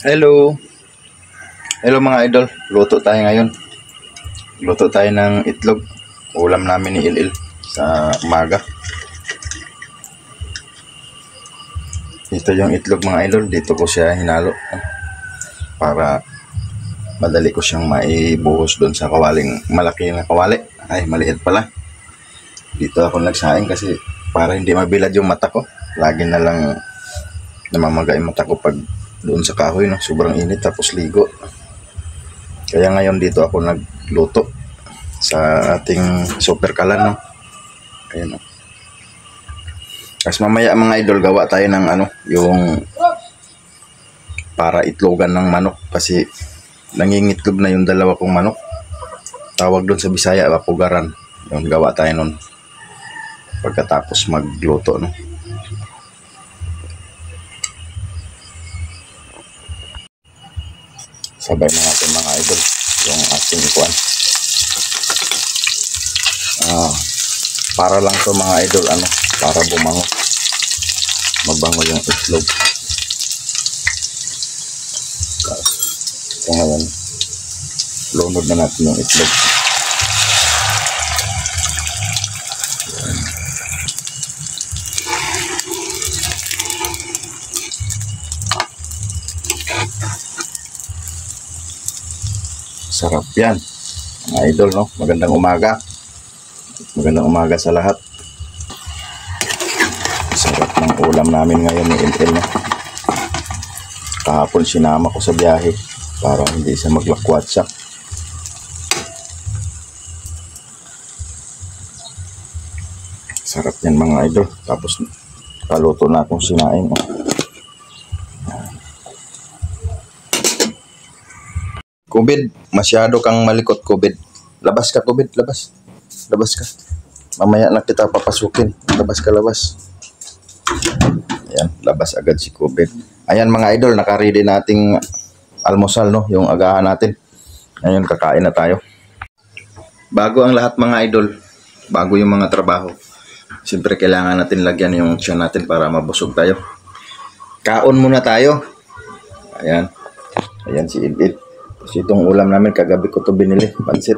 Hello. Hello mga idol. Luto tayo ngayon. Luto tayo ng itlog. Ulam namin ni Ilil sa umaga. Ito yung itlog mga idol. Dito ko siya hinalo para madali ko siyang maibuhos doon sa kawaling malaki na kawali. Ay, maliit pala. Dito ako nagsaing kasi para hindi mabilad yung mata ko. Lagi na lang namamaga yung mata ko pag doon sa kahoy, no? Sobrang init tapos ligo. Kaya ngayon dito ako nagluto sa ating super kalan, no? Ayan, no? Tapos mamaya mga idol, gawa tayo ng yung para itlogan ng manok kasi nangingitlog na yung dalawa kong manok. Tawag doon sa Bisaya, pugaran. Yung gawa tayo nun pagkatapos magluto, no? Sabay na natin mga idol yung ating ikuan. Para lang to mga idol, para bumango. Mabango yung itlog. So ngayon, lunod na natin yung itlog. Sarap yan mga idol, no? Magandang umaga. Magandang umaga sa lahat. Sarap ng ulam namin ngayon ni Ilil, no? Kahapon sinama ko sa biyahe para hindi siya maglakwatsa. Sarap yan mga idol. Tapos kaluto na akong sinaing, no? Kubid, masyado kang malikot, Kubid. Labas ka, Kubid, labas. Labas ka. Mamaya na kita papasukin. Labas ka, labas. Ayan, labas agad si Kubid. Ayan mga idol, nakaready nating almusal, no? Yung agahan natin. Ngayon, kakain na tayo. Bago ang lahat mga idol, bago yung mga trabaho, siyempre kailangan natin lagyan yung tiyan natin para mabusog tayo. Kaon muna tayo. Ayan. Ayan si Ilil. Tapos itong ulam namin, kagabi ko to binili, pansit.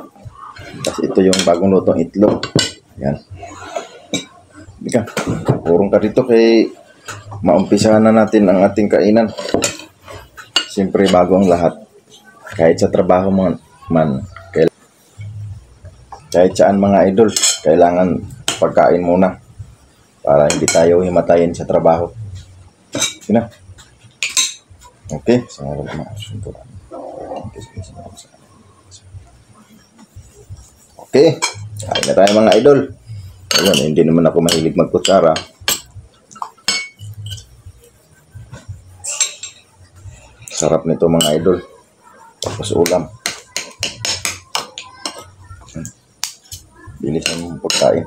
Tapos ito yung bagong lutong itlog. Yan. Hindi ka, purong ka dito kay maumpisahan na natin ang ating kainan. Siyempre bago ang lahat. Kahit sa trabaho man, kahit saan mga idol, kailangan pagkain muna para hindi tayo himatayin sa trabaho. Sige na. Okay, sangat masunturan. Okay, kain na tayo mga idol. Ayun, hindi naman ako mahilig magkutsara. Sarap nito mga idol. Tapos ulam. Bilisan mo pagkain.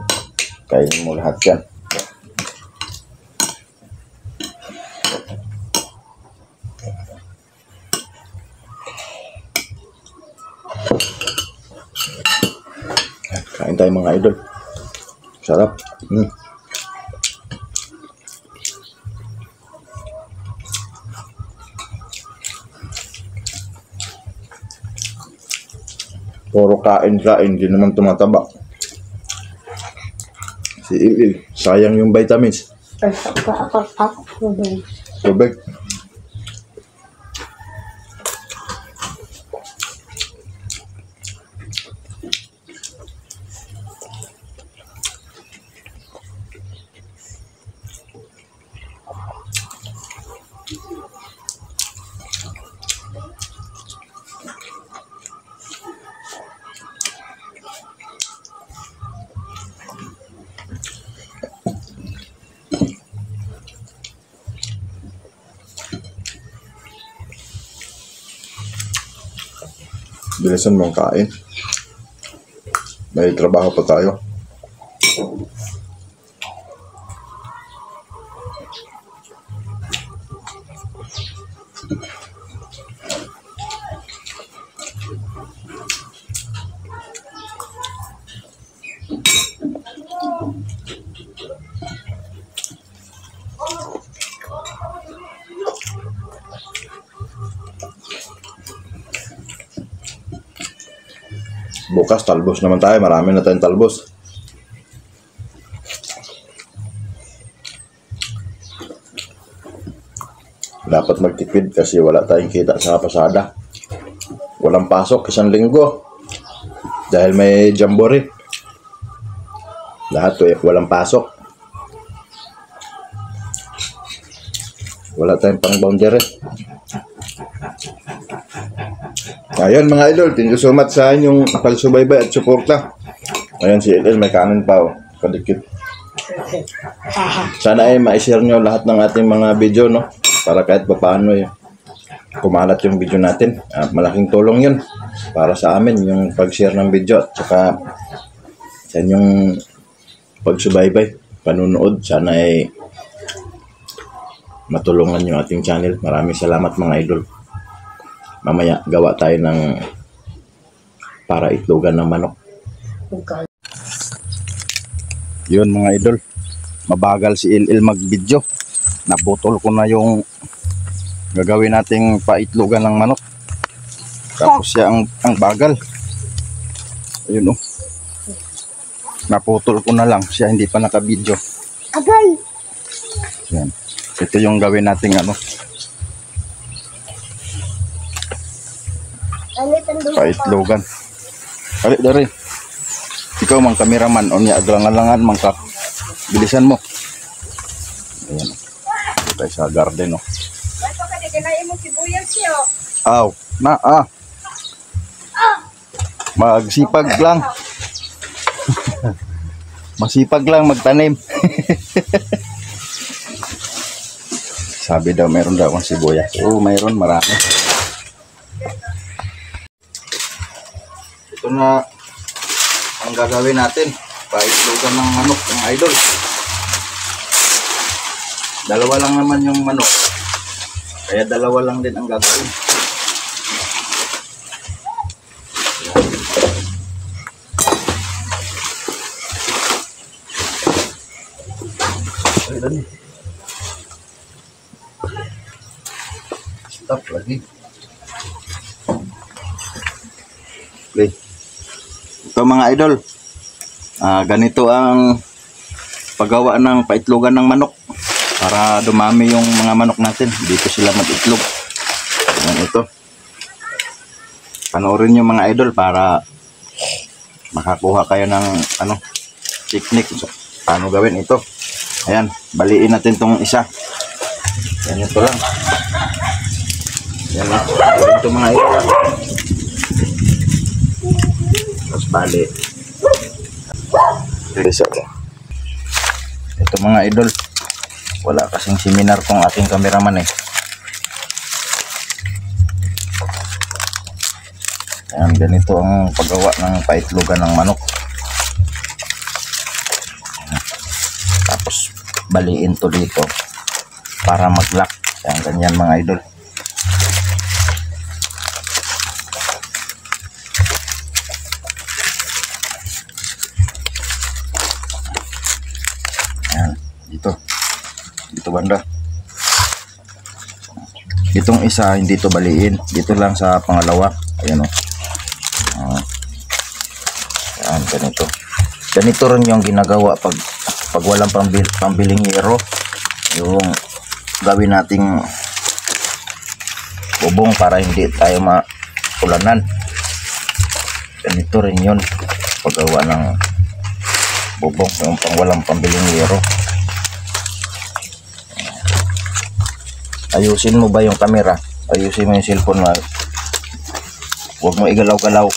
Kainin mo lahat yan. Kain tayo mga idol. Sarap. Puro kain, hindi naman tumataba. Si Ilil, sayang yung vitamins. Tubig. Bilisan mong kain. May trabaho pa tayo. Bukas talbos naman tayo. Marami na tayong talbos. Dapat magtipid kasi wala tayong kita sa pasada. Walang pasok isang linggo. Dahil may jamboree. Lahat walang pasok. Wala tayong pang boundary. Ayun mga idol, thank you so much sa inyong pagsubaybay at suporta. Ayun si LL may kanin pa oh, kadikit. Sana ay ma-share nyo lahat ng ating mga video, no? Para kahit paano kumalat yung video natin. Malaking tulong yun para sa amin yung pag-share ng video at saka sa inyong pagsubaybay, panunood. Sana ay matulungan yung ating channel. Maraming salamat mga idol. Mamaya gawa tayo ng para itlogan ng manok. Yun mga idol, mabagal si LL mag-video. Naputol ko na yung gagawin nating paitlogan ng manok. Tapos siya ang bagal. Ayun oh. Naputol ko na lang, siya hindi pa naka-video. Agay. Yan. Ito yung gawin nating ano. Paitlogan. Alik dari. Ikaw mang kameraman o niya aglangan-langan mang ka. Bilisan mo. Ayan. Tayo sa garden o. Ito ka di kinain mo sibuyas siyo. Aw, na magsipag lang. Masipag lang magtanim. Sabi daw meron daw akong sibuyas. Oo, mayroon marami. Ito na ang gagawin natin. Paitlogan ng manok ng idol. Dalawa lang naman yung manok. Kaya dalawa lang din ang gagawin. Stop lagi. Okay. Ito mga idol, ganito ang paggawa ng paitlogan ng manok para dumami yung mga manok natin. Dito sila mag-itlog. Ayan ito. Panoorin nyo mga idol para makakuha kayo ng technique. So, paano gawin ito. Ayan, baliin natin tong isa. Ayan ito lang. Ayan lang. Ito mga idol. Tapos bali. Ito mga idol. Wala kasing seminar tong ating cameraman eh. Ayan, ganito ang paggawa ng paitlogan ng manok. Tapos baliin to dito para mag-lock. Ayan, ganyan mga idol. Ayan, dito banda. Itong isa hindi to baliin, dito lang sa pangalawa. Ayan o. Ayan, ganito rin yung ginagawa pag walang pambiling hero, yung gawin nating bubong para hindi tayo maulanan. Ganito rin yun paggawa ng bubong, yung pang walang pambiling hero. Ayusin mo ba yung camera? Ayusin mo yung cellphone mo. Huwag mo igalaw-galaw.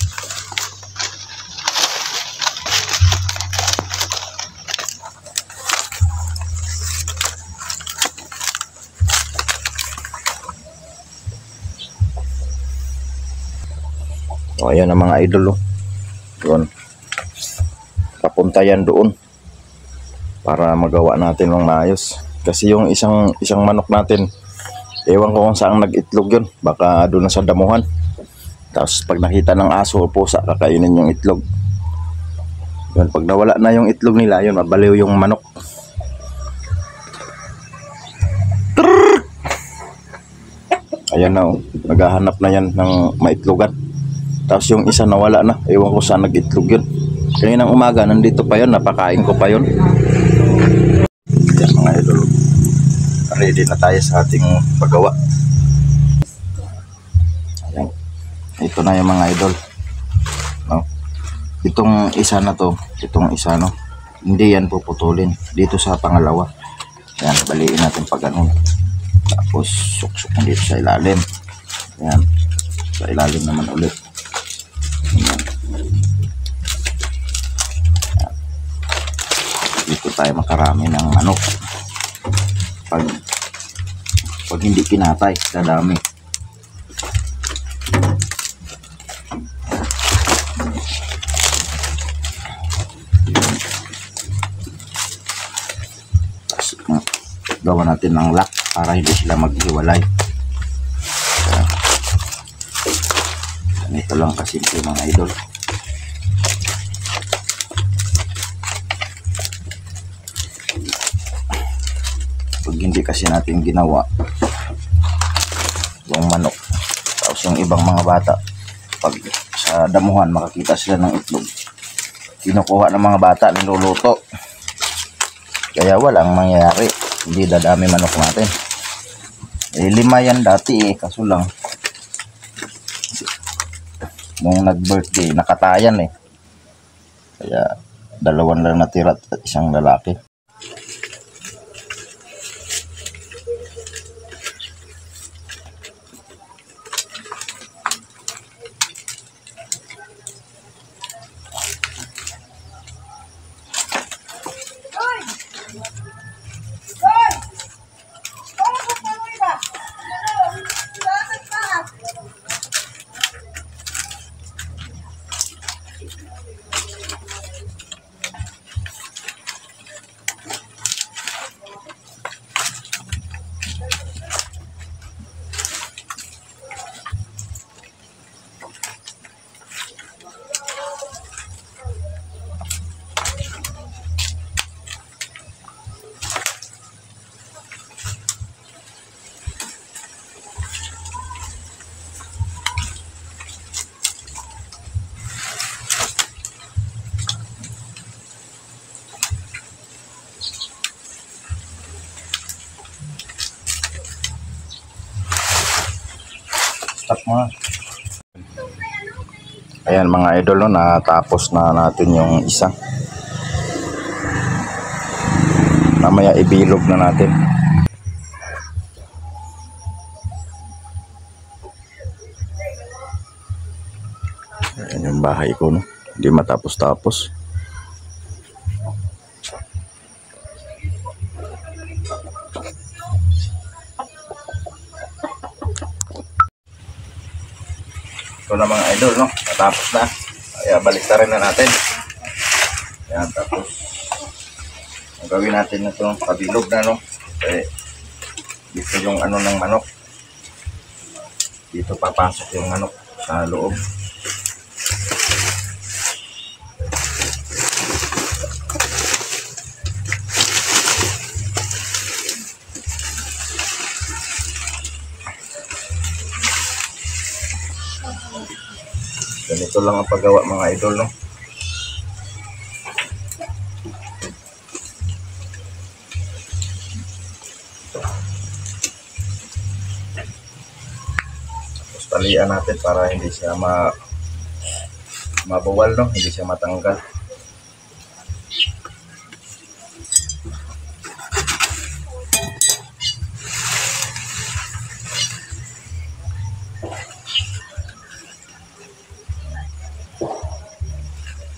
O, ayan ang mga idol. Doon. Papunta yan doon. Para magawa natin ng maayos. Kasi yung isang manok natin, ewan ko kung saan nag-itlog yun. Baka doon na sa damuhan. Tapos pag nakita ng aso o pusa, kakainin yung itlog. Yun, pag nawala na yung itlog nila, yun, mabaliw yung manok. Ayan na, naghahanap na yan ng maitlogan. Tapos yung isa nawala na. Ewan ko saan nag-itlog yun. Kaninang umaga, nandito pa yun. Napakain ko pa yun. Yan mga idol. Ready na tayo sa ating paggawa. Ayan. Ito na yung mga idol. No? Itong isa na to. Itong isa no. Hindi yan puputulin. Dito sa pangalawa. Ayan. Baliin natin pag ganun. Tapos suksok dito sa ilalim. Ayan. Sa ilalim naman ulit. Ayan. Dito tayo makarami ng manok. Pag hindi kinatay, dadami. Tapos gawa natin ng lock para hindi sila maghiwalay. Ganito lang kasimple mga idol. Pag hindi kasi natin ginawa yung manok, tapos yung ibang mga bata, pag sa damuhan makakita sila ng itlog, kinukuha ng mga bata, niluluto, kaya walang mangyayari, hindi dadami manok natin. 5 yan dati kaso lang nung nag-birthday nakatayan kaya 2 lang natira at 1 lalaki. Ayan mga idol, no, natapos na natin yung isa. Mamaya ibilog na natin. Ayan yung bahay ko, no? Hindi matapos-tapos. Ito na mga idol, no? Natapos na. Kaya balik na natin. Ayan, tapos ang gawin natin na ito, pabilog na, no? Dito yung ano ng manok. Dito papasok yung manok sa loob. Ganito lang ang paggawa mga idol, no? Tapos talian natin para hindi siya mabawal, no? Hindi siya matanggal.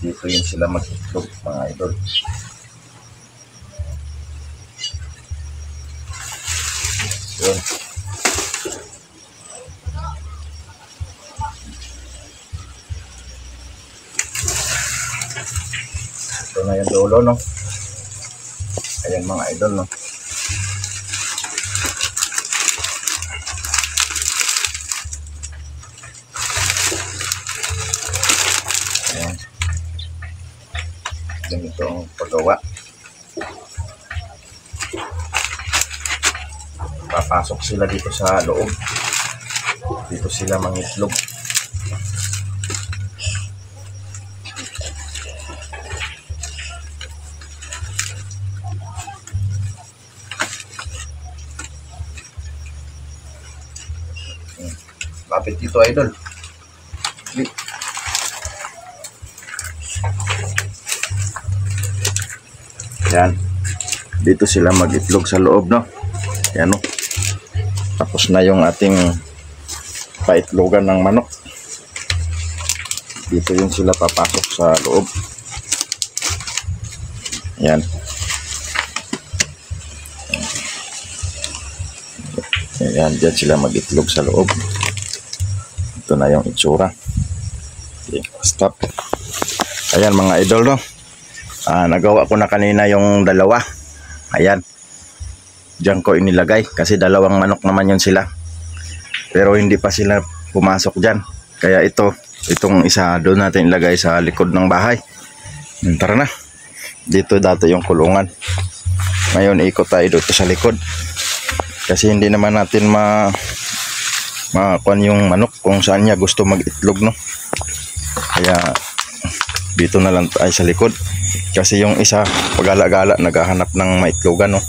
Dito yun sila mag-itlog mga idol. Yun. Ito na yung dulo, no? Ayan mga idol, no? Ayan. Ganito ang paggawa. Papasok sila dito sa loob. Dito sila mangitlog. Lapit dito, idol. Dali. Yan. Dito sila mag-itlog sa loob, no? Yan, no? Tapos na yung ating paitlogan ng manok. Dito yun sila papasok sa loob. Yan. Yan, dyan sila mag-itlog sa loob. Ito na yung itsura. Okay, stop. Ayan mga idol, no? Nagawa ko na kanina yung dalawa. Ayan. Diyan ko inilagay kasi dalawang manok naman yun sila. Pero hindi pa sila pumasok dyan. Kaya itong isa doon natin ilagay sa likod ng bahay. Tara na. Dito dati yung kulungan. Ngayon ikot tayo dito sa likod. Kasi hindi naman natin makuan yung manok kung saan niya gusto mag-itlog, no? Kaya dito na lang tayo sa likod. Kasi yung isa pagala-gala naghahanap ng maitlogan, no?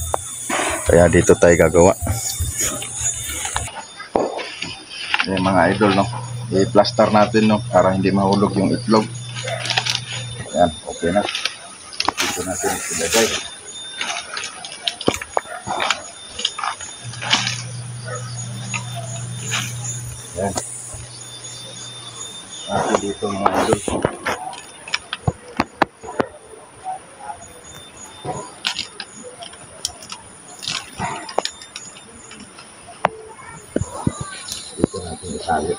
Kaya dito tayo gagawa. Yung mga idol, no? I-plaster natin, no? Para hindi mahulog yung itlog. Yan, okay na. Dito natin ilagay. Yan. Kasi dito mga idol. Dito natin itali.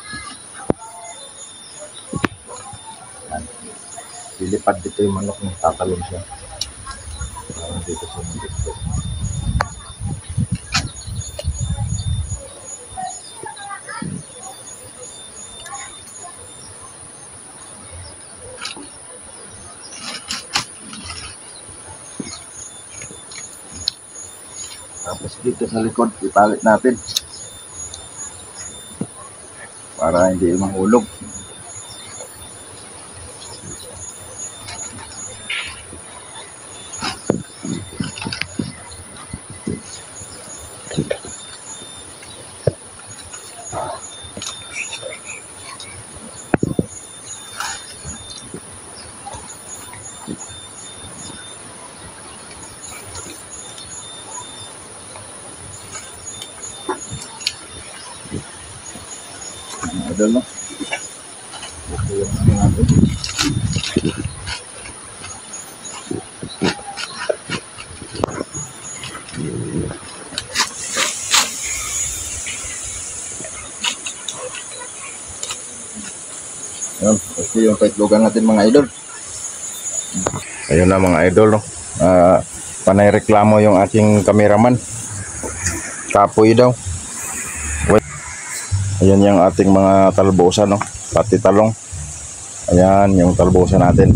Yan. Lilipad dito yung manok ng tatalon siya. Dito siya dito. Tapos dito sa likod, italit natin para hindi mahulog. Idol, no? Okay, yung natin. Yan, okay yung paitlogan natin mga idol. Ayun na mga idol, no? Panay reklamo yung aking cameraman. Kapoy daw. Ayan yung ating mga talbosa, no? Pati talong. Ayan yung talbosa natin.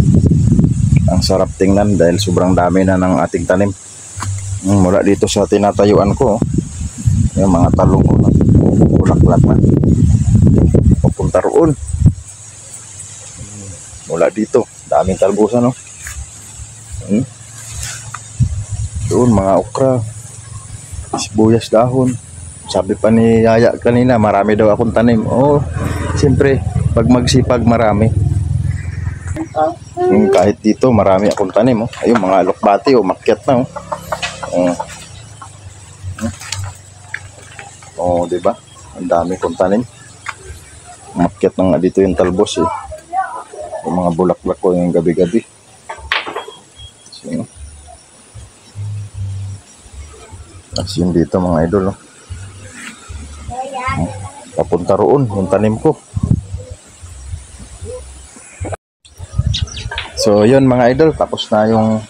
Ang sarap tingnan dahil sobrang dami na ng ating tanim. Mula dito sa tinatayuan ko, yung mga talong ko na bulaklak na. Papunta roon. Mula dito, daming talbosa, no? Doon mga okra, sibuyas dahon. Sabi pa ni Yaya kanina, marami daw akong tanim. Oh, siyempre, pag magsipag marami. Kahit dito, marami akong tanim. Oh. Ayun, mga alokbati, oh, makyat na. Oh, diba? Ang dami kong tanim. Makyat na nga dito yung talbos, eh. Yung mga bulaklak ko yung gabi-gabi. So, as yun dito mga idol, oh. Papunta roon yung tanim ko. So yun mga idol, tapos na yung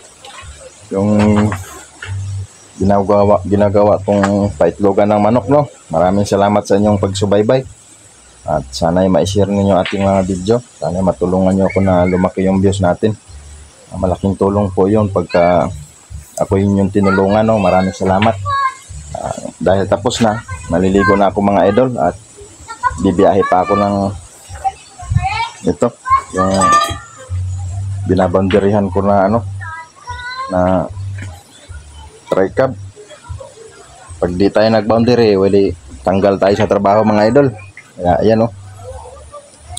ginagawa kong paitlogan ng manok, no. Maraming salamat sa inyong pagsubaybay at sana ay ma-share ninyo ating mga video. Sana matulungan nyo ako na lumaki yung views natin. Malaking tulong po yun pagka ako yun yung tinulungan, no. Maraming salamat. Dahil tapos na, maliligo na ako mga idol at bibiyahe pa ako ng ito, yung binaboundarihan ko na na tri-cab. Pag di tayo nag-boundary, wali tanggal tayo sa trabaho mga idol. Kaya ayan oh.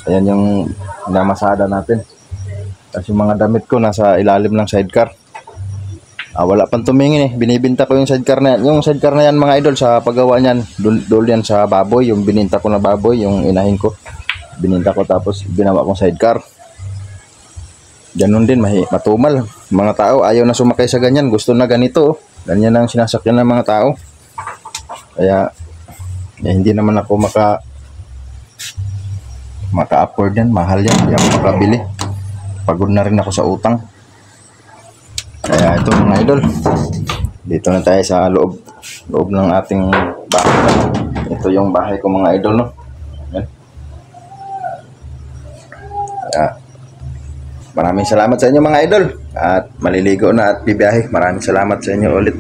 Ayan yung namasada natin. Tapos yung mga damit ko nasa ilalim ng sidecar. Wala pang tumingin eh. Binibinta ko yung sidecar na yan. Yung sidecar na yan mga idol sa paggawa niyan. Doon yan sa baboy. Yung bininta ko na baboy. Yung inahin ko. Bininta ko tapos binawa kong sidecar. Ganun din. Matumal. Mga tao ayaw na sumakay sa ganyan. Gusto na ganito. Ganyan ang sinasakyan ng mga tao. Kaya hindi naman ako maka-afford yan. Mahal yan. Hindi ako makabili. Pagod na rin ako sa utang. Kaya ito mga idol, dito na tayo sa loob ng ating bahay. Ito yung bahay ko mga idol, no? Yan. Kaya, maraming salamat sa inyo mga idol. At maliligo na at bibiyahe. Maraming salamat sa inyo ulit.